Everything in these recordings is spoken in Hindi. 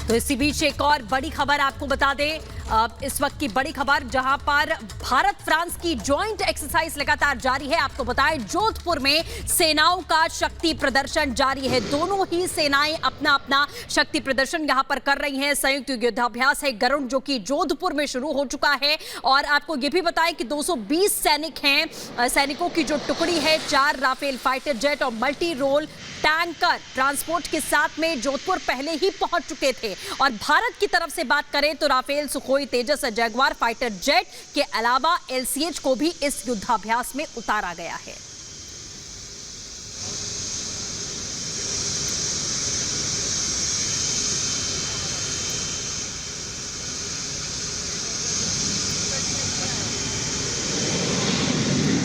तो इसी बीच एक और बड़ी खबर आपको बता दें, इस वक्त की बड़ी खबर जहां पर भारत फ्रांस की जॉइंट एक्सरसाइज लगातार जारी है। आपको बताएं जोधपुर में सेनाओं का शक्ति प्रदर्शन जारी है। दोनों ही सेनाएं अपना अपना शक्ति प्रदर्शन यहां पर कर रही हैं। संयुक्त युद्धाभ्यास है गरुड़ जो कि जोधपुर में शुरू हो चुका है। और आपको यह भी बताएं कि 220 सैनिक हैं। सैनिकों की जो टुकड़ी है 4 राफेल फाइटर जेट और मल्टी रोल टैंकर ट्रांसपोर्ट के साथ में जोधपुर पहले ही पहुंच चुके थे। और भारत की तरफ से बात करें तो राफेल, सुखोई, तेजस, जैगवार फाइटर जेट के अलावा LCH को भी इस युद्धाभ्यास में उतारा गया है।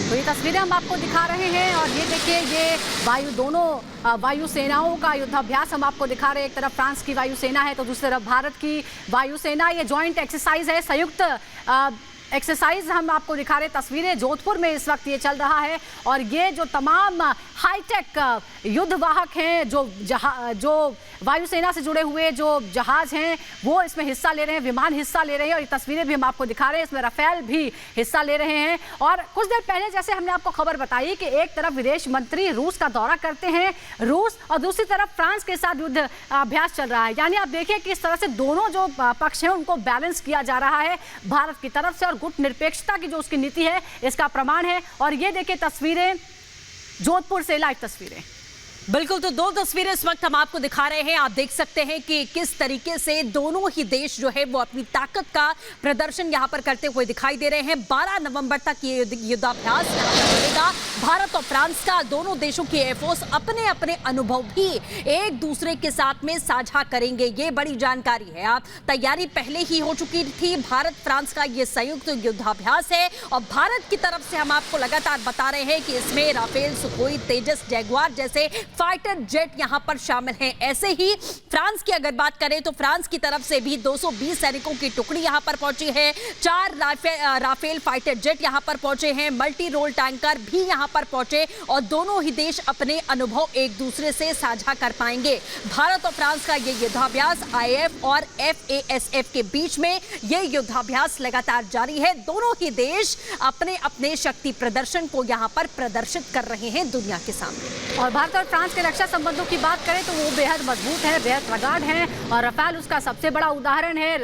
तो ये तस्वीरें हम आपको दिखा रहे हैं और ये देखिए, ये दोनों वायु सेनाओं का युद्धाभ्यास हम आपको दिखा रहे हैं। एक तरफ फ्रांस की वायुसेना है तो दूसरी तरफ भारत की वायुसेना। ये जॉइंट एक्सरसाइज है, संयुक्त एक्सरसाइज हम आपको दिखा रहे। तस्वीरें जोधपुर में इस वक्त ये चल रहा है और ये जो तमाम हाईटेक युद्धवाहक हैं, जो वायुसेना से जुड़े हुए जो जहाज हैं वो इसमें हिस्सा ले रहे हैं, विमान हिस्सा ले रहे हैं। और ये तस्वीरें भी हम आपको दिखा रहे हैं, इसमें राफेल भी हिस्सा ले रहे हैं। और कुछ देर पहले जैसे हमने आपको खबर बताई कि एक तरफ विदेश मंत्री रूस का दौरा करते हैं रूस, और दूसरी तरफ फ्रांस के साथ युद्ध अभ्यास चल रहा है। यानी आप देखिए कि इस तरह से दोनों जो पक्ष हैं उनको बैलेंस किया जा रहा है भारत की तरफ से। और गुट निरपेक्षता की जो उसकी नीति है इसका प्रमाण है। और ये देखिए तस्वीरें जोधपुर से, लाइव तस्वीरें। बिल्कुल, तो 2 तस्वीरें इस वक्त हम आपको दिखा रहे हैं। आप देख सकते हैं कि किस तरीके से दोनों ही देश जो है वो अपनी ताकत का प्रदर्शन यहां पर करते हुए दिखाई दे रहे हैं। 12 नवंबर तक ये युद्धाभ्यास चलेगा। भारत और फ्रांस का, दोनों देशों की एयरफोर्स अपने अपने अनुभव भी एक दूसरे के साथ में साझा करेंगे। ये बड़ी जानकारी है। आप तैयारी पहले ही हो चुकी थी। भारत फ्रांस का ये संयुक्त युद्धाभ्यास है और भारत की तरफ से हम आपको लगातार बता रहे हैं कि इसमें राफेल, सुखोई, तेजस, जैगवार जैसे फाइटर जेट यहां पर शामिल हैं। ऐसे ही फ्रांस की अगर बात करें तो फ्रांस की तरफ से भी 220 सैनिकों की टुकड़ी यहां पर पहुंची है। 4 राफेल फाइटर जेट यहां पर पहुंचे हैं, मल्टी रोल टैंकर भी यहां पर पहुंचे और दोनों ही देश अपने अनुभव एक दूसरे से साझा कर पाएंगे। भारत और फ्रांस का ये युद्धाभ्यास IAF और FASF के बीच में ये युद्धाभ्यास लगातार जारी है। दोनों ही देश अपने अपने शक्ति प्रदर्शन को यहां पर प्रदर्शित कर रहे हैं दुनिया के सामने। और भारत और फ्रांस के रक्षा संबंधों की बात करें तो वो बेहद मजबूत है, बेहद प्रगाढ़ है और राफेल उसका सबसे बड़ा उदाहरण है।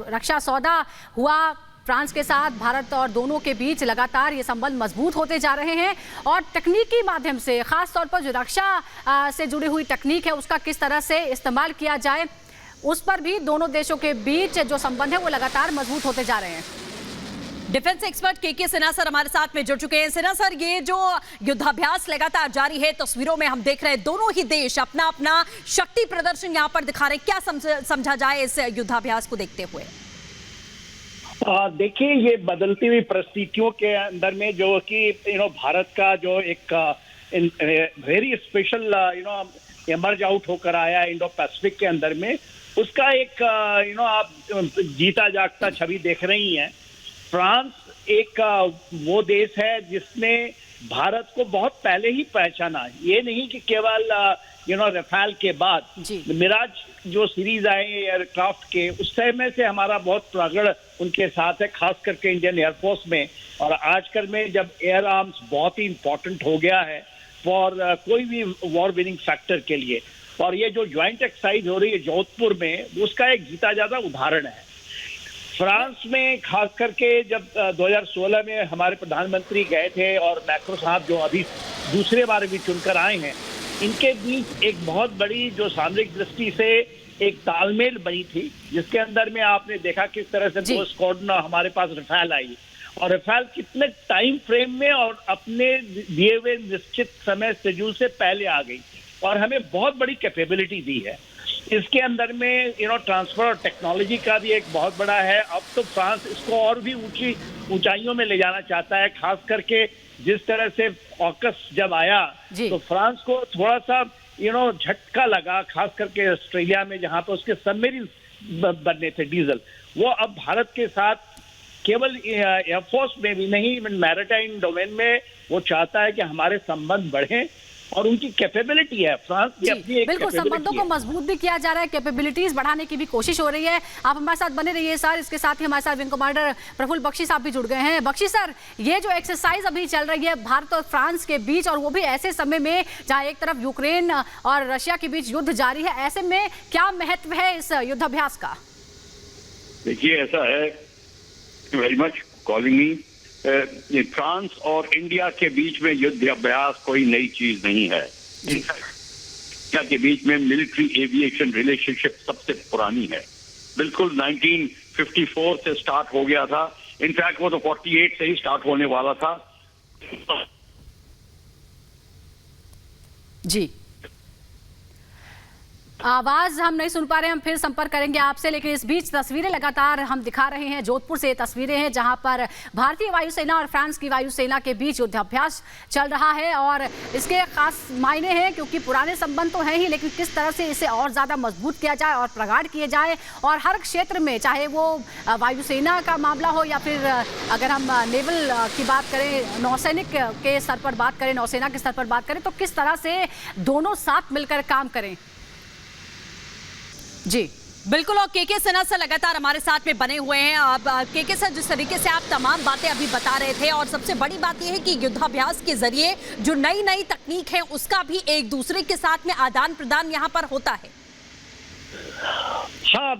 रक्षा सौदा हुआ फ्रांस के साथ, भारत और दोनों के बीच लगातार ये संबंध मजबूत होते जा रहे हैं। और तकनीकी माध्यम से, खास तौर पर जो रक्षा से जुड़ी हुई तकनीक है उसका किस तरह से इस्तेमाल किया जाए, उस पर भी दोनों देशों के बीच जो संबंध है वो लगातार मजबूत होते जा रहे हैं। Defence expert KK Sinha sir हमारे साथ में जुड़ चुके हैं। सिन्हा सर, ये जो युद्धाभ्यास लगातार जारी है, तस्वीरों में हम देख रहे हैं दोनों ही देश अपना अपना शक्ति प्रदर्शन यहां पर दिखा रहे हैं। क्या समझा जाए इस युद्धाभ्यास को देखते हुए? देखिए, ये बदलती हुई परिस्थितियों के अंदर में जो कि भारत का जो एक वेरी स्पेशल एमर्ज आउट होकर आया इंडो पैसिफिक के अंदर में, उसका एक आप जीता जागता छवि देख रही हैं। फ्रांस एक वो देश है जिसने भारत को बहुत पहले ही पहचाना। ये नहीं कि केवल राफेल के बाद मिराज जो सीरीज आए एयरक्राफ्ट के, उस समय से हमारा बहुत प्रगढ़ उनके साथ है, खास करके इंडियन एयरफोर्स में। और आजकल में जब एयर आर्म्स बहुत ही इंपॉर्टेंट हो गया है फॉर कोई भी वॉर विनिंग फैक्टर के लिए, और ये जो ज्वाइंट एक्सरसाइज हो रही है जोधपुर में, उसका एक जीता जाता उदाहरण है। फ्रांस में खास करके जब 2016 में हमारे प्रधानमंत्री गए थे और मैक्रो साहब जो अभी दूसरे बार भी चुनकर आए हैं, इनके बीच एक बहुत बड़ी जो सामरिक दृष्टि से एक तालमेल बनी थी, जिसके अंदर में आपने देखा किस तरह से 2 स्क्वाड्रन हमारे पास राफेल आई और राफेल कितने टाइम फ्रेम में और अपने दिए हुए निश्चित समय शेड्यूल से पहले आ गई और हमें बहुत बड़ी कैपेबिलिटी दी है। इसके अंदर में ट्रांसफर और टेक्नोलॉजी का भी एक बहुत बड़ा है। अब तो फ्रांस इसको और भी ऊंची ऊंचाइयों में ले जाना चाहता है। खास करके जिस तरह से ऑकस जब आया तो फ्रांस को थोड़ा सा झटका लगा, खास करके ऑस्ट्रेलिया में जहां पर उसके सबमरीन बनने थे डीजल। वो अब भारत के साथ केवल एयरफोर्स में भी नहीं, मैरिटाइम डोमेन में वो चाहता है कि हमारे संबंध बढ़ें और उनकी कैपेबिलिटी है। फ्रांस की अपनी एक बिल्कुल, संबंधों को मजबूत भी किया जा रहा है, कैपेबिलिटीज बढ़ाने की भी कोशिश हो रही है। आप हमारे साथ बने रहिए सर। इसके साथ ही हमारे साथ विंग कमांडर प्रफुल्ल बख्शी साहब भी जुड़ गए हैं। बख्शी सर, ये जो एक्सरसाइज अभी चल रही है भारत और फ्रांस के बीच, और वो भी ऐसे समय में जहां एक तरफ यूक्रेन और रशिया के बीच युद्ध जारी है, ऐसे में क्या महत्व है इस युद्धाभ्यास का? देखिए, ऐसा है, very much calling me, France और इंडिया के बीच में युद्ध अभ्यास कोई नई चीज नहीं है। इंडिया के बीच में मिलिट्री एविएशन रिलेशनशिप सबसे पुरानी है। बिल्कुल 1954 से स्टार्ट हो गया था। इनफैक्ट वो तो 48 से ही स्टार्ट होने वाला था। जी, आवाज हम नहीं सुन पा रहे हैं, हम फिर संपर्क करेंगे आपसे। लेकिन इस बीच तस्वीरें लगातार हम दिखा रहे हैं, जोधपुर से तस्वीरें हैं जहां पर भारतीय वायुसेना और फ्रांस की वायुसेना के बीच युद्धाभ्यास चल रहा है। और इसके खास मायने हैं क्योंकि पुराने संबंध तो हैं ही, लेकिन किस तरह से इसे और ज्यादा मजबूत किया जाए और प्रगाढ़ किए जाए, और हर क्षेत्र में, चाहे वो वायुसेना का मामला हो या फिर अगर हम नेवल की बात करें, नौसैनिक के स्तर पर बात करें, नौसेना के स्तर पर बात करें, तो किस तरह से दोनों साथ मिलकर काम करें। जी बिल्कुल, और केके सिन्हा सर लगातार हमारे साथ में बने हुए हैं। अब केके सर, जिस तरीके से आप तमाम बातें अभी बता रहे थे, और सबसे बड़ी बात यह है कि युद्धाभ्यास के जरिए जो नई नई तकनीक है उसका भी एक दूसरे के साथ में आदान प्रदान यहाँ पर होता है। हाँ,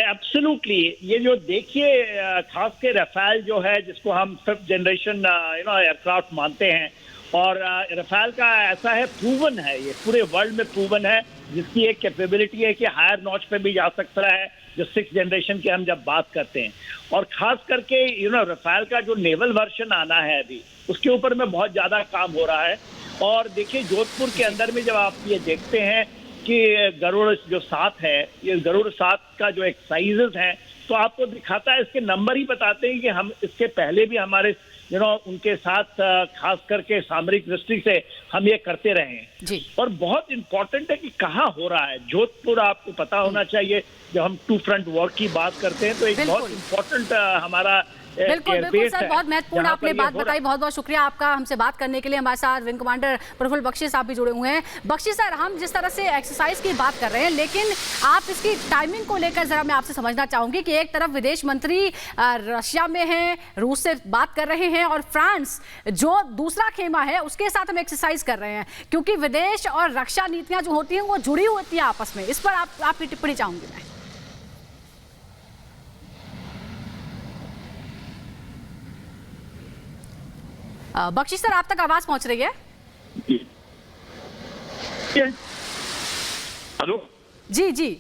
एब्सोल्युटली। ये जो देखिए, खास के रफाल जो है, जिसको हम 5th जनरेशन एयरक्राफ्ट मानते हैं, और रफाल का ऐसा है, प्रूवन है, ये पूरे वर्ल्ड में प्रूवन है, जिसकी एक कैपेबिलिटी है कि हायर नॉच पे भी जा सकता है, जो 6th जनरेशन के हम जब बात करते हैं। और खास करके रफाल का जो नेवल वर्जन आना है अभी, उसके ऊपर में बहुत ज्यादा काम हो रहा है। और देखिए, जोधपुर के अंदर में जब आप ये देखते हैं कि गरुड़ जो 7 है, ये गरुड़ 7 का जो एक्सरसाइजेस हैं, तो आपको दिखाता है, इसके नंबर ही बताते हैं कि हम इसके पहले भी हमारे उनके साथ खास करके सामरिक दृष्टि से हम ये करते रहे हैं जी। और बहुत इंपॉर्टेंट है कि कहाँ हो रहा है। जोधपुर आपको पता होना चाहिए। जब हम 2 फ्रंट वॉर की बात करते हैं तो एक बहुत इंपॉर्टेंट हमारा बिल्कुल बिल्कुल सर, बहुत महत्वपूर्ण आपने बात बताई। बहुत बहुत शुक्रिया आपका हमसे बात करने के लिए। हमारे साथ विंग कमांडर प्रफुल्ल बख्शी साहब भी जुड़े हुए हैं। बख्शी सर, हम जिस तरह से एक्सरसाइज की बात कर रहे हैं, लेकिन आप इसकी टाइमिंग को लेकर जरा मैं आपसे समझना चाहूंगी कि एक तरफ विदेश मंत्री रशिया में हैं, रूस से बात कर रहे हैं, और फ्रांस जो दूसरा खेमा है उसके साथ हम एक्सरसाइज कर रहे हैं, क्योंकि विदेश और रक्षा नीतियां जो होती हैं वो जुड़ी होती हैं आपस में। इस पर आपकी टिप्पणी चाहूंगी मैं। बख्शी सर, आप तक आवाज पहुंच रही है? हेलो जी जी,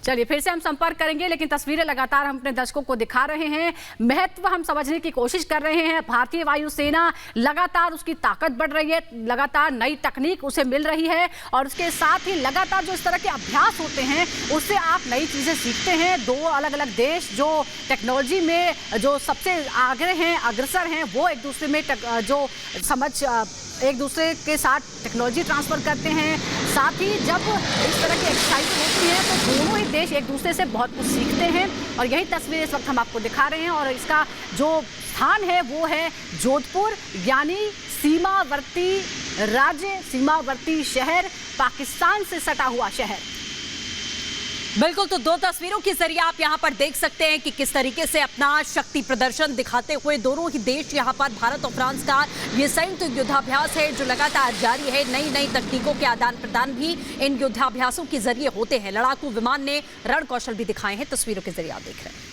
चलिए फिर से हम संपर्क करेंगे, लेकिन तस्वीरें लगातार हम अपने दर्शकों को दिखा रहे हैं। महत्व हम समझने की कोशिश कर रहे हैं। भारतीय वायुसेना लगातार उसकी ताकत बढ़ रही है, लगातार नई तकनीक उसे मिल रही है, और उसके साथ ही लगातार जो इस तरह के अभ्यास होते हैं उससे आप नई चीज़ें सीखते हैं। 2 अलग अलग देश जो टेक्नोलॉजी में जो सबसे आगे हैं, अग्रसर हैं, वो एक दूसरे में जो समझ एक दूसरे के साथ टेक्नोलॉजी ट्रांसफर करते हैं। साथ ही जब इस तरह की एक्सरसाइज होती है तो दोनों ही देश एक दूसरे से बहुत कुछ सीखते हैं, और यही तस्वीर इस वक्त हम आपको दिखा रहे हैं। और इसका जो स्थान है वो है जोधपुर, यानी सीमावर्ती राज्य, सीमावर्ती शहर, पाकिस्तान से सटा हुआ शहर। बिल्कुल, तो 2 तस्वीरों के जरिए आप यहाँ पर देख सकते हैं कि किस तरीके से अपना शक्ति प्रदर्शन दिखाते हुए दोनों ही देश यहाँ पर भारत और फ्रांस का ये संयुक्त युद्धाभ्यास है जो लगातार जारी है। नई नई तकनीकों के आदान प्रदान भी इन युद्धाभ्यासों के जरिए होते हैं। लड़ाकू विमान ने रण कौशल भी दिखाए हैं, तस्वीरों के जरिए आप देख रहे हैं।